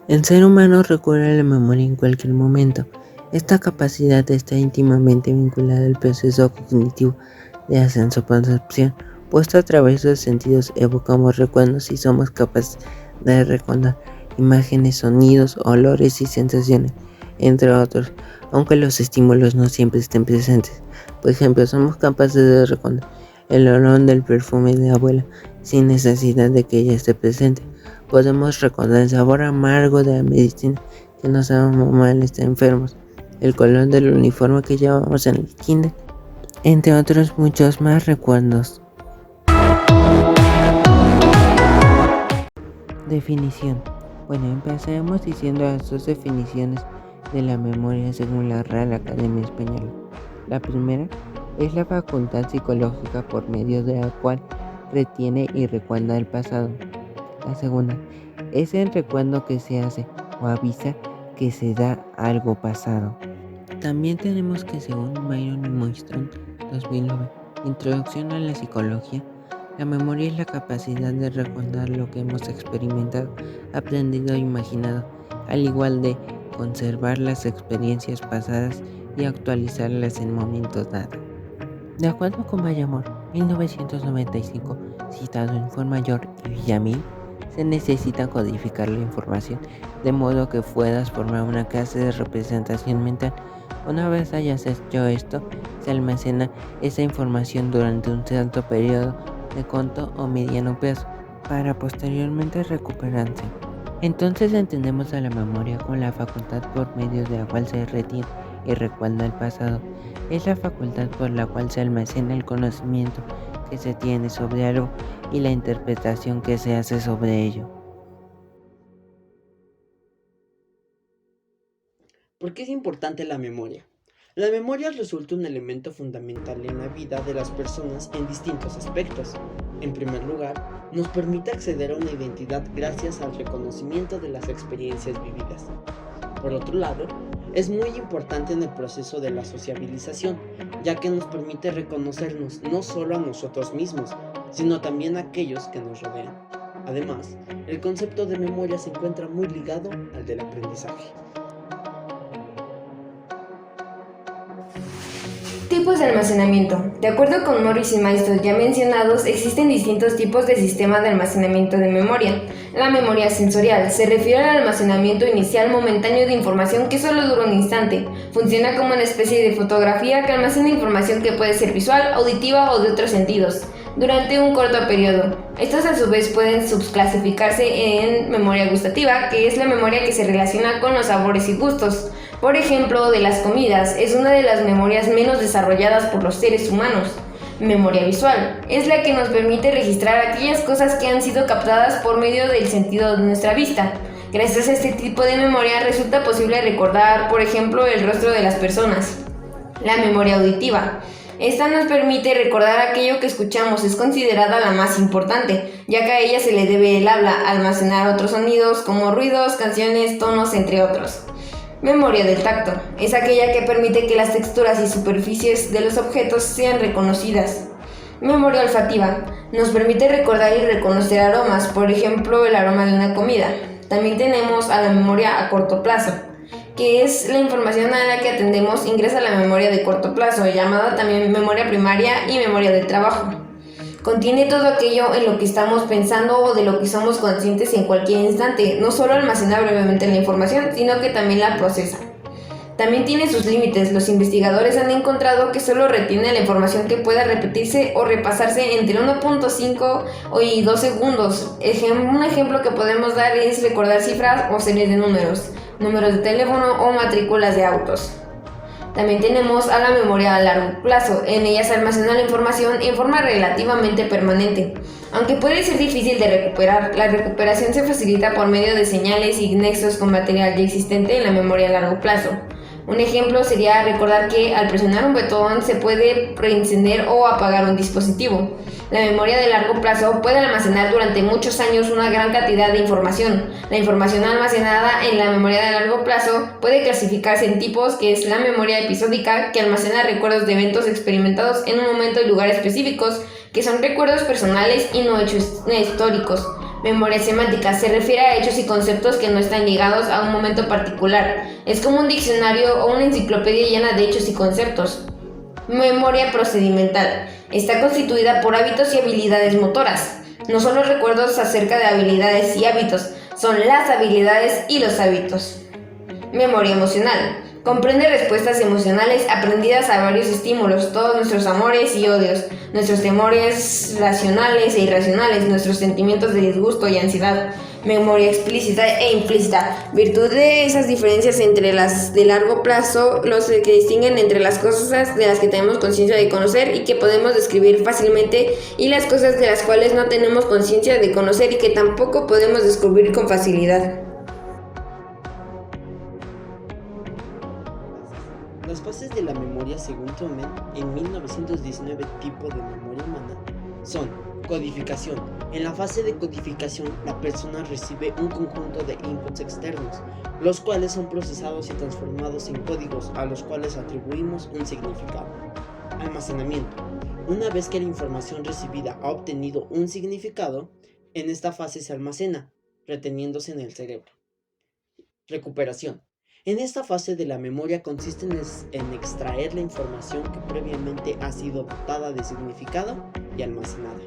El ser humano recurre a la memoria en cualquier momento. Esta capacidad está íntimamente vinculada al proceso cognitivo de ascenso-percepción, puesto a través de los sentidos evocamos recuerdos y somos capaces de recordar imágenes, sonidos, olores y sensaciones, entre otros, aunque los estímulos no siempre estén presentes. Por ejemplo, somos capaces de recordar el olor del perfume de la abuela sin necesidad de que ella esté presente. Podemos recordar el sabor amargo de la medicina que nos da mamá al estar enfermos, el color del uniforme que llevamos en el kinder, entre otros muchos más recuerdos. Definición. Bueno, empezaremos diciendo las dos definiciones de la memoria según la Real Academia Española. La primera es la facultad psicológica por medio de la cual retiene y recuerda el pasado. La segunda es el recuerdo que se hace o avisa que se da algo pasado. También tenemos que, según Byron y Moiston, 2009, Introducción a la Psicología, la memoria es la capacidad de recordar lo que hemos experimentado, aprendido e imaginado, al igual de conservar las experiencias pasadas y actualizarlas en momentos dados. De acuerdo con Bayamón, 1995, citado en Fuenmayor y Villamil, se necesita codificar la información, de modo que puedas formar una clase de representación mental. Una vez hayas hecho esto, se almacena esa información durante un cierto periodo de corto o mediano plazo, para posteriormente recuperarse. Entonces entendemos a la memoria como la facultad por medio de la cual se retiene y recuerda el pasado. Es la facultad por la cual se almacena el conocimiento que se tiene sobre algo y la interpretación que se hace sobre ello. ¿Por qué es importante la memoria? La memoria resulta un elemento fundamental en la vida de las personas en distintos aspectos. En primer lugar, nos permite acceder a una identidad gracias al reconocimiento de las experiencias vividas. Por otro lado, es muy importante en el proceso de la sociabilización, ya que nos permite reconocernos no solo a nosotros mismos, sino también a aquellos que nos rodean. Además, el concepto de memoria se encuentra muy ligado al del aprendizaje. Tipos de almacenamiento. De acuerdo con Morris y Maistos ya mencionados, existen distintos tipos de sistema de almacenamiento de memoria. La memoria sensorial se refiere al almacenamiento inicial momentáneo de información que solo dura un instante. Funciona como una especie de fotografía que almacena información que puede ser visual, auditiva o de otros sentidos durante un corto periodo. Estas a su vez pueden subclasificarse en memoria gustativa, que es la memoria que se relaciona con los sabores y gustos. Por ejemplo, de las comidas, es una de las memorias menos desarrolladas por los seres humanos. Memoria visual es la que nos permite registrar aquellas cosas que han sido captadas por medio del sentido de nuestra vista. Gracias a este tipo de memoria resulta posible recordar, por ejemplo, el rostro de las personas. La memoria auditiva. Esta nos permite recordar aquello que escuchamos, es considerada la más importante, ya que a ella se le debe el habla, almacenar otros sonidos como ruidos, canciones, tonos, entre otros. Memoria del tacto. Es aquella que permite que las texturas y superficies de los objetos sean reconocidas. Memoria olfativa. Nos permite recordar y reconocer aromas, por ejemplo, el aroma de una comida. También tenemos a la memoria a corto plazo, que es la información a la que atendemos ingresa a la memoria de corto plazo, llamada también memoria primaria y memoria del trabajo. Contiene todo aquello en lo que estamos pensando o de lo que somos conscientes en cualquier instante. No solo almacena brevemente la información, sino que también la procesa. También tiene sus límites. Los investigadores han encontrado que solo retiene la información que pueda repetirse o repasarse entre 1.5 y 2 segundos. Un ejemplo que podemos dar es recordar cifras o series de números de teléfono o matrículas de autos. También tenemos a la memoria a largo plazo. En ella se almacena la información en forma relativamente permanente. Aunque puede ser difícil de recuperar, la recuperación se facilita por medio de señales y nexos con material ya existente en la memoria a largo plazo. Un ejemplo sería recordar que al presionar un botón se puede preencender o apagar un dispositivo. La memoria de largo plazo puede almacenar durante muchos años una gran cantidad de información. La información almacenada en la memoria de largo plazo puede clasificarse en tipos, que es la memoria episódica, que almacena recuerdos de eventos experimentados en un momento y lugar específicos, que son recuerdos personales y no hechos históricos. Memoria semántica se refiere a hechos y conceptos que no están ligados a un momento particular. Es como un diccionario o una enciclopedia llena de hechos y conceptos. Memoria procedimental. Está constituida por hábitos y habilidades motoras. No son los recuerdos acerca de habilidades y hábitos, son las habilidades y los hábitos. Memoria emocional. Comprende respuestas emocionales aprendidas a varios estímulos, todos nuestros amores y odios, nuestros temores racionales e irracionales, nuestros sentimientos de disgusto y ansiedad. Memoria explícita e implícita. Virtud de esas diferencias entre las de largo plazo, los que distinguen entre las cosas de las que tenemos conciencia de conocer y que podemos describir fácilmente y las cosas de las cuales no tenemos conciencia de conocer y que tampoco podemos descubrir con facilidad. Las fases de la memoria, según Truman, en 1919, tipo de memoria humana, son codificación. En la fase de codificación, la persona recibe un conjunto de inputs externos, los cuales son procesados y transformados en códigos a los cuales atribuimos un significado. Almacenamiento. Una vez que la información recibida ha obtenido un significado, en esta fase se almacena, reteniéndose en el cerebro. Recuperación. En esta fase de la memoria consiste en extraer la información que previamente ha sido dotada de significado y almacenada.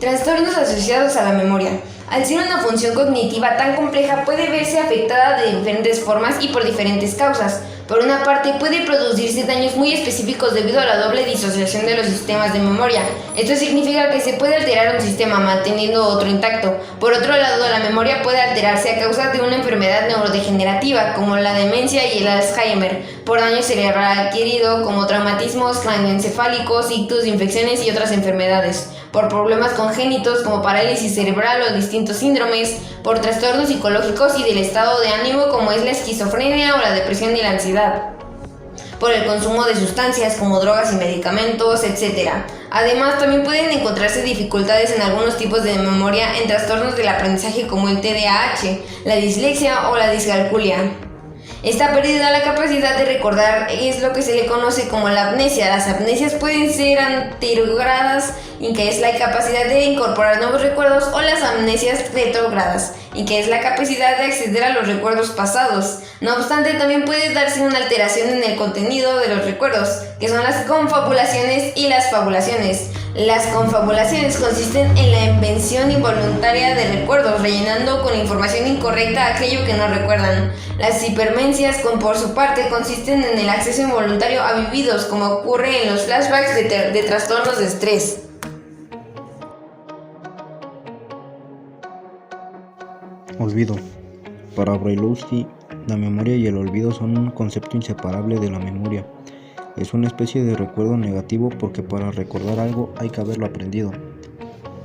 Trastornos asociados a la memoria. Al ser una función cognitiva tan compleja puede verse afectada de diferentes formas y por diferentes causas. Por una parte, puede producirse daños muy específicos debido a la doble disociación de los sistemas de memoria. Esto significa que se puede alterar un sistema manteniendo otro intacto. Por otro lado, la memoria puede alterarse a causa de una enfermedad neurodegenerativa, como la demencia y el Alzheimer, por daño cerebral adquirido, como traumatismos craneoencefálicos, ictus, infecciones y otras enfermedades, por problemas congénitos como parálisis cerebral o distintos síndromes, por trastornos psicológicos y del estado de ánimo como es la esquizofrenia o la depresión y la ansiedad, por el consumo de sustancias como drogas y medicamentos, etc. Además, también pueden encontrarse dificultades en algunos tipos de memoria en trastornos del aprendizaje como el TDAH, la dislexia o la discalculia. Esta pérdida de la capacidad de recordar es lo que se le conoce como la amnesia. Las amnesias pueden ser anterógradas, y que es la capacidad de incorporar nuevos recuerdos, o las amnesias retrógradas, y que es la capacidad de acceder a los recuerdos pasados. No obstante, también puede darse una alteración en el contenido de los recuerdos, que son las confabulaciones y las fabulaciones. Las confabulaciones consisten en la invención involuntaria de recuerdos, rellenando con información incorrecta aquello que no recuerdan. Las hipermencias, por su parte, consisten en el acceso involuntario a vividos, como ocurre en los flashbacks de trastornos de estrés. Olvido. Para Brailovsky, la memoria y el olvido son un concepto inseparable de la memoria. Es una especie de recuerdo negativo porque para recordar algo hay que haberlo aprendido.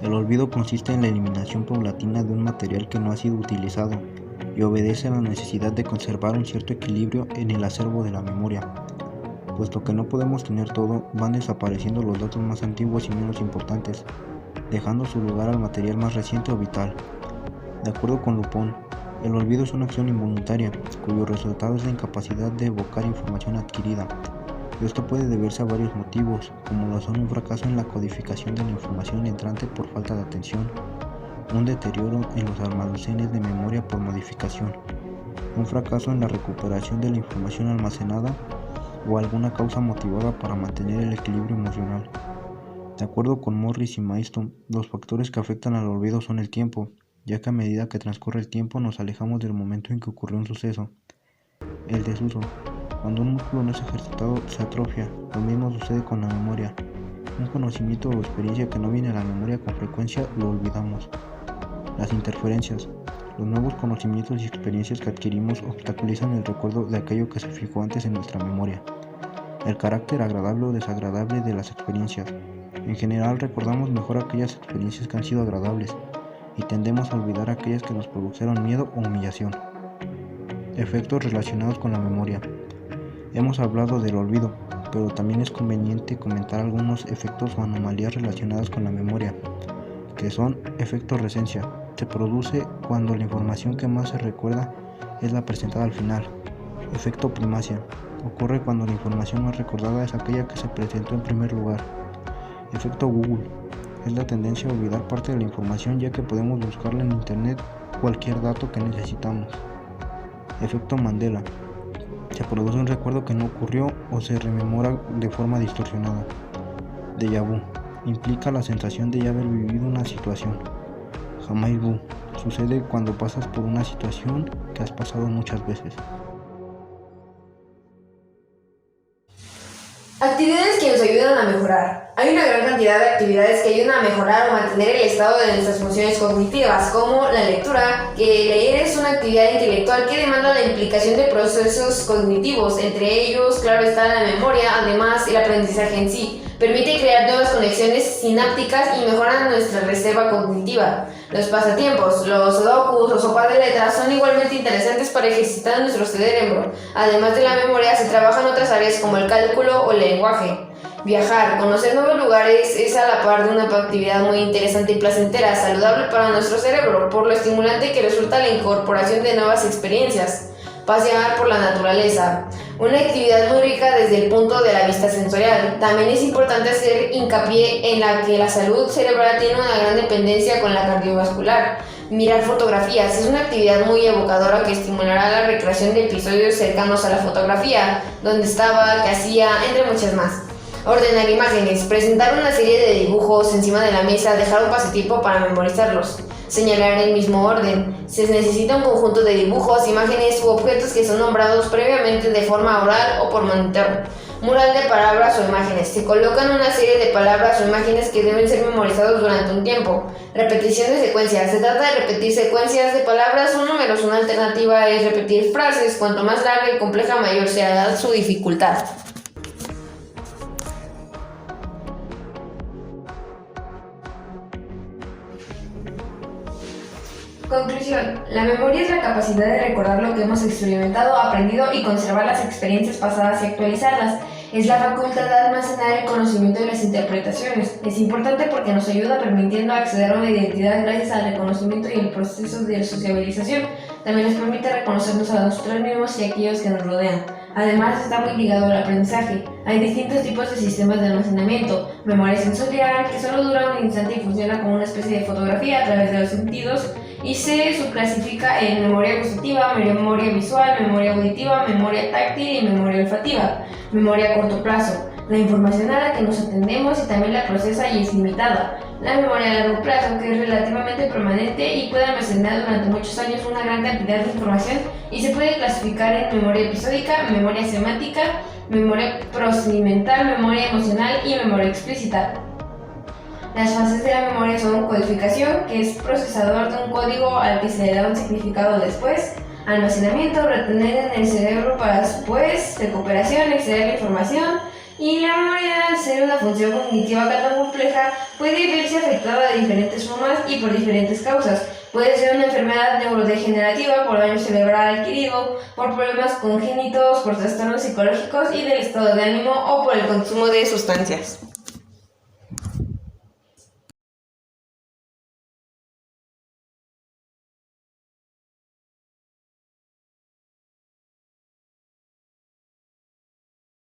El olvido consiste en la eliminación paulatina de un material que no ha sido utilizado y obedece a la necesidad de conservar un cierto equilibrio en el acervo de la memoria. Puesto que no podemos tener todo, van desapareciendo los datos más antiguos y menos importantes, dejando su lugar al material más reciente o vital. De acuerdo con Lupón, el olvido es una acción involuntaria, cuyo resultado es la incapacidad de evocar información adquirida. Esto puede deberse a varios motivos, como lo son un fracaso en la codificación de la información entrante por falta de atención, un deterioro en los almacenes de memoria por modificación, un fracaso en la recuperación de la información almacenada o alguna causa motivada para mantener el equilibrio emocional. De acuerdo con Morris y Maidstone, los factores que afectan al olvido son el tiempo, ya que a medida que transcurre el tiempo nos alejamos del momento en que ocurrió un suceso. El desuso. Cuando un músculo no es ejercitado, se atrofia. Lo mismo sucede con la memoria. Un conocimiento o experiencia que no viene a la memoria con frecuencia, lo olvidamos. Las interferencias. Los nuevos conocimientos y experiencias que adquirimos obstaculizan el recuerdo de aquello que se fijó antes en nuestra memoria. El carácter agradable o desagradable de las experiencias. En general recordamos mejor aquellas experiencias que han sido agradables y tendemos a olvidar aquellas que nos produjeron miedo o humillación. Efectos relacionados con la memoria. Hemos hablado del olvido, pero también es conveniente comentar algunos efectos o anomalías relacionadas con la memoria, que son efecto recencia. Se produce cuando la información que más se recuerda es la presentada al final. Efecto primacia. Ocurre cuando la información más recordada es aquella que se presentó en primer lugar. Efecto Google. Es la tendencia a olvidar parte de la información ya que podemos buscarla en internet cualquier dato que necesitamos. Efecto Mandela. Se produce un recuerdo que no ocurrió o se rememora de forma distorsionada. Déjà vu. Implica la sensación de ya haber vivido una situación. Jamais vu. Sucede cuando pasas por una situación que has pasado muchas veces. Actividades que nos ayudan a mejorar. Hay una gran cantidad de actividades que ayudan a mejorar o mantener el estado de nuestras funciones cognitivas, como la lectura, que leer es una actividad intelectual que demanda la implicación de procesos cognitivos, entre ellos, claro está, la memoria, además el aprendizaje en sí. Permite crear nuevas conexiones sinápticas y mejora nuestra reserva cognitiva. Los pasatiempos, los sudokus o sopas de letras son igualmente interesantes para ejercitar nuestro cerebro. Además de la memoria, se trabajan otras áreas como el cálculo o el lenguaje. Viajar, conocer nuevos lugares es a la par de una actividad muy interesante y placentera, saludable para nuestro cerebro, por lo estimulante que resulta la incorporación de nuevas experiencias. Pasear por la naturaleza, una actividad muy rica desde el punto de la vista sensorial. También es importante hacer hincapié en la que la salud cerebral tiene una gran dependencia con la cardiovascular. Mirar fotografías es una actividad muy evocadora que estimulará la recreación de episodios cercanos a la fotografía, dónde estaba, qué hacía, entre muchas más. Ordenar imágenes, presentar una serie de dibujos encima de la mesa, dejar un pasatiempo para memorizarlos. Señalar en el mismo orden. Se necesita un conjunto de dibujos, imágenes u objetos que son nombrados previamente de forma oral o por monitor. Mural de palabras o imágenes. Se colocan una serie de palabras o imágenes que deben ser memorizados durante un tiempo. Repetición de secuencias. Se trata de repetir secuencias de palabras o números. Una alternativa es repetir frases. Cuanto más larga y compleja, mayor sea su dificultad. Conclusión. La memoria es la capacidad de recordar lo que hemos experimentado, aprendido y conservar las experiencias pasadas y actualizarlas. Es la facultad de almacenar el conocimiento y las interpretaciones. Es importante porque nos ayuda permitiendo acceder a una identidad gracias al reconocimiento y el proceso de sociabilización. También nos permite reconocernos a nosotros mismos y a aquellos que nos rodean. Además, está muy ligado al aprendizaje. Hay distintos tipos de sistemas de almacenamiento. Memoria sensorial, que solo dura un instante y funciona como una especie de fotografía a través de los sentidos, y se subclasifica en memoria gustativa, memoria visual, memoria auditiva, memoria táctil y memoria olfativa. Memoria a corto plazo, la información a la que nos atendemos y también la procesa y es limitada. La memoria a largo plazo, que es relativamente permanente y puede almacenar durante muchos años una gran cantidad de información y se puede clasificar en memoria episódica, memoria semántica, memoria procedimental, memoria emocional y memoria explícita. Las fases de la memoria son codificación, que es procesador de un código al que se le da un significado después, almacenamiento, retener en el cerebro para después, recuperación, extraer la información, y la memoria, al ser una función cognitiva tan compleja, puede verse afectada de diferentes formas y por diferentes causas. Puede ser una enfermedad neurodegenerativa por daño cerebral adquirido, por problemas congénitos, por trastornos psicológicos y del estado de ánimo o por el consumo de sustancias.